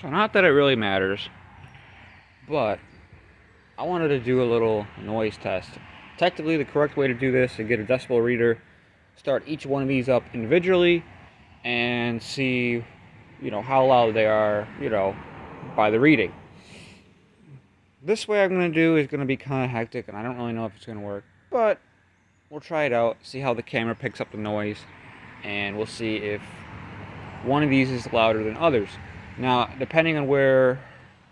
So not that it really matters, but I wanted to do a little noise test. Technically, the correct way to do this is to get a decibel reader, start each one of these up individually, and see, how loud they are, by the reading. This way I'm going to do is going to be kind of hectic, and I don't really know if it's going to work, but we'll try it out, see how the camera picks up the noise, and we'll see if one of these is louder than others. Now, depending on where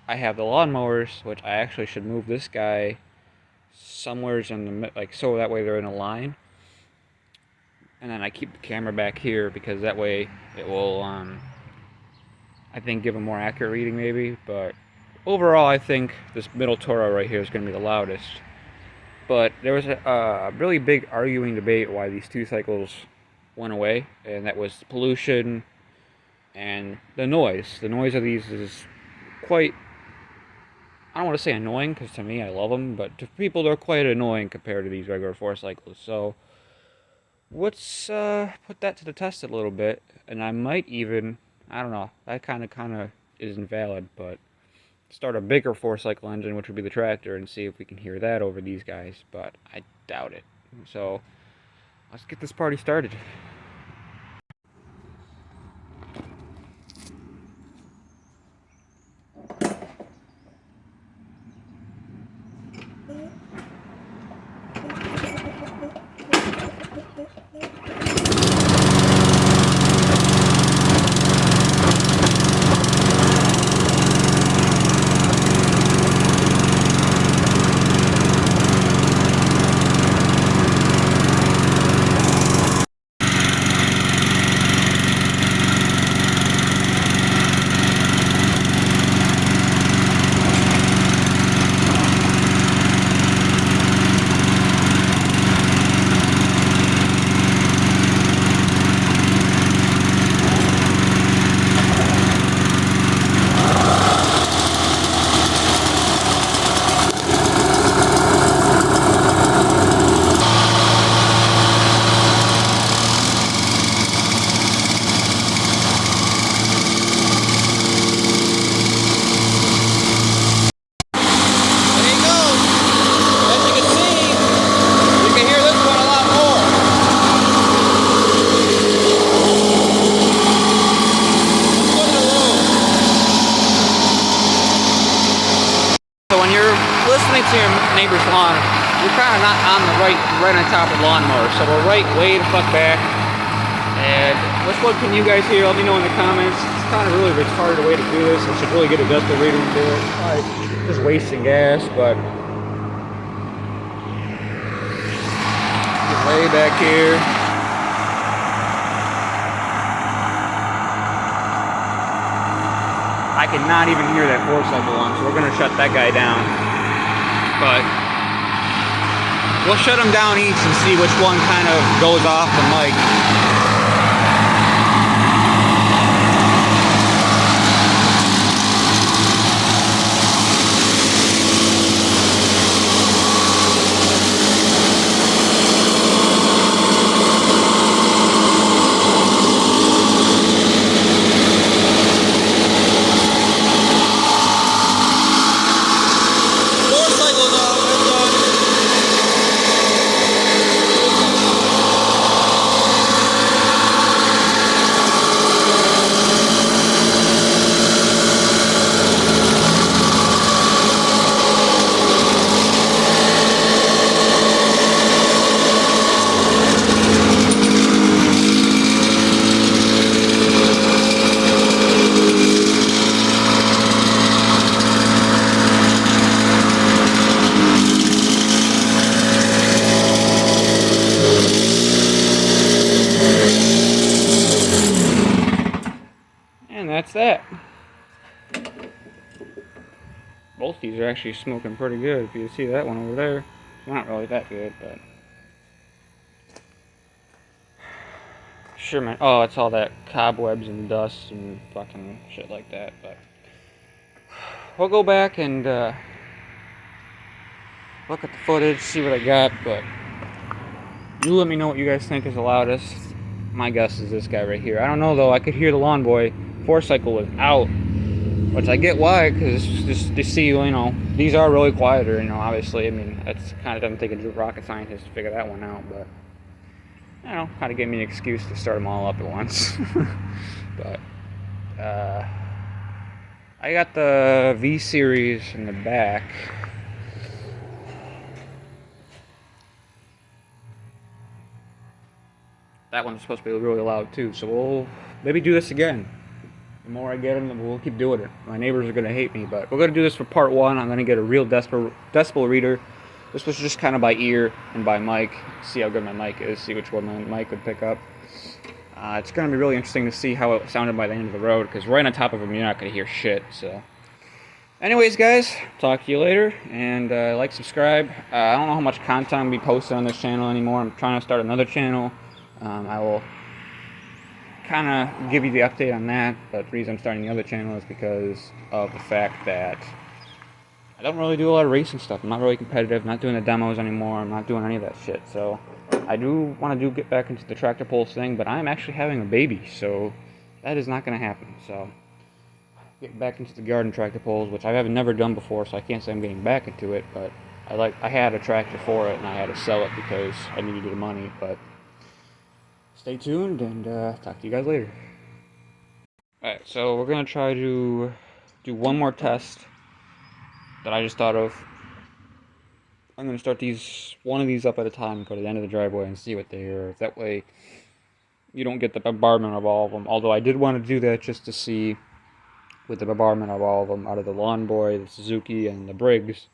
I have the lawnmowers, which I actually should move this guy somewhere in the, so that way they're in a line. And then I keep the camera back here because that way it will, I think, give a more accurate reading maybe. But overall, I think this middle Toro right here is going to be the loudest. But there was a really big arguing debate why these two cycles went away, and that was pollution and the noise. The noise of these is quite, I don't want to say annoying, because to me I love them, but to people they're quite annoying compared to these regular 4-cycles. So let's put that to the test a little bit, and I might even, I don't know, that kind of isn't valid, but start a bigger 4-cycle engine, which would be the tractor, and see if we can hear that over these guys, but I doubt it. So let's get this party started. To your neighbor's lawn, you're kind of not on the right on top of the lawnmower, so we're way the fuck back. And which one can you guys hear? Let me know in the comments. It's kind of really retarded way to do this. I should really get a decibel reader and do it. Just wasting gas, but way back here. I cannot even hear that 4-cycle one, so we're gonna shut that guy down. But we'll shut them down each and see which one kind of goes off the mic. And that's that. Both these are actually smoking pretty good. If you see that one over there, it's not really that good, but sure, man. Oh, it's all that cobwebs and dust and fucking shit like that. But we'll go back and look at the footage, see what I got. But you let me know what you guys think is the loudest. My guess is this guy right here. I don't know though. I could hear the lawn boy. 4-cycle was out. which I get why, because just to see, these are really quieter, obviously. I mean, that's kind of doesn't take a rocket scientist to figure that one out, but, kind of gave me an excuse to start them all up at once. But, I got the V series in the back. That one's supposed to be really loud too, so we'll maybe do this again. The more I get them, we'll keep doing it. My neighbors are going to hate me, but we're going to do this for part 1. I'm going to get a real decibel reader. This was just kind of by ear and by mic. See how good my mic is, see which one my mic would pick up. It's going to be really interesting to see how it sounded by the end of the road, because right on top of them, you're not going to hear shit. So, anyways, guys, talk to you later, and like, subscribe. I don't know how much content I'm going to be posting on this channel anymore. I'm trying to start another channel. I will kind of give you the update on that, but the reason I'm starting the other channel is because of the fact that I don't really do a lot of racing stuff. I'm not really competitive, not doing the demos anymore, I'm not doing any of that shit. So I do want to get back into the tractor pulls thing, but I'm actually having a baby, so that is not going to happen. So getting back into the garden tractor pulls, which I haven't never done before, so I can't say I'm getting back into it, but I had a tractor for it and I had to sell it because I needed the money. But stay tuned, and talk to you guys later. Alright, so we're going to try to do one more test that I just thought of. I'm going to start one of these up at a time, go to the end of the driveway and see what they are. That way you don't get the bombardment of all of them. Although I did want to do that just to see, with the bombardment of all of them, out of the Lawn Boy, the Suzuki, and the Briggs,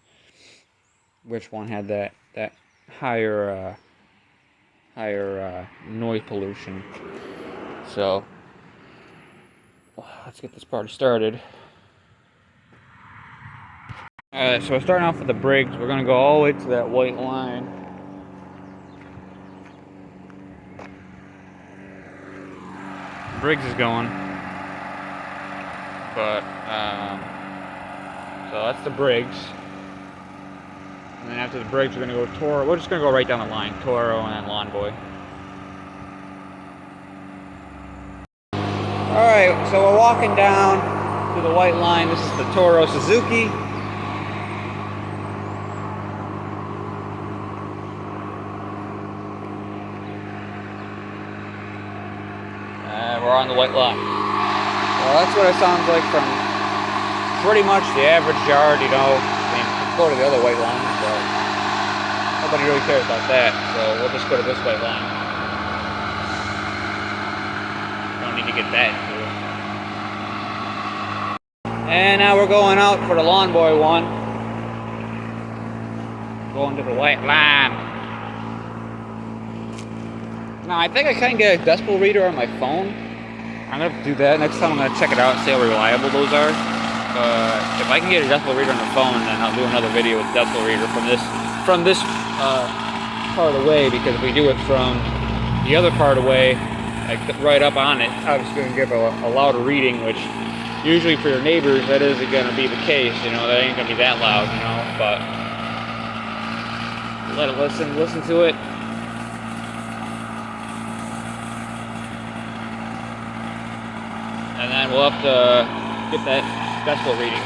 which one had that higher noise pollution. So let's get this party started. Alright, so we're starting off with the Briggs. We're gonna go all the way to that white line. Briggs is going, but so that's the Briggs. And then after the Briggs, we're going to go Toro. We're just going to go right down the line. Toro and then Lawn Boy. Alright, so we're walking down to the white line. This is the Toro Suzuki. And we're on the white line. Well, that's what it sounds like from pretty much the average yard, go to the other white line, but nobody really cares about that, so we'll just go to this white line. Don't need to get that into it. And now we're going out for the Lawn Boy one. Going to the white line. Now I think I can get a decibel reader on my phone. I'm going to do that. Next time I'm going to check it out and see how reliable those are. If I can get a decibel reader on the phone, then I'll do another video with decibel reader from this part of the way, because if we do it from the other part of the way, like right up on it, I was going to give a louder reading, which usually for your neighbors that isn't going to be the case, that ain't going to be that loud, but let it listen to it. And then we'll have to get that decibel reading.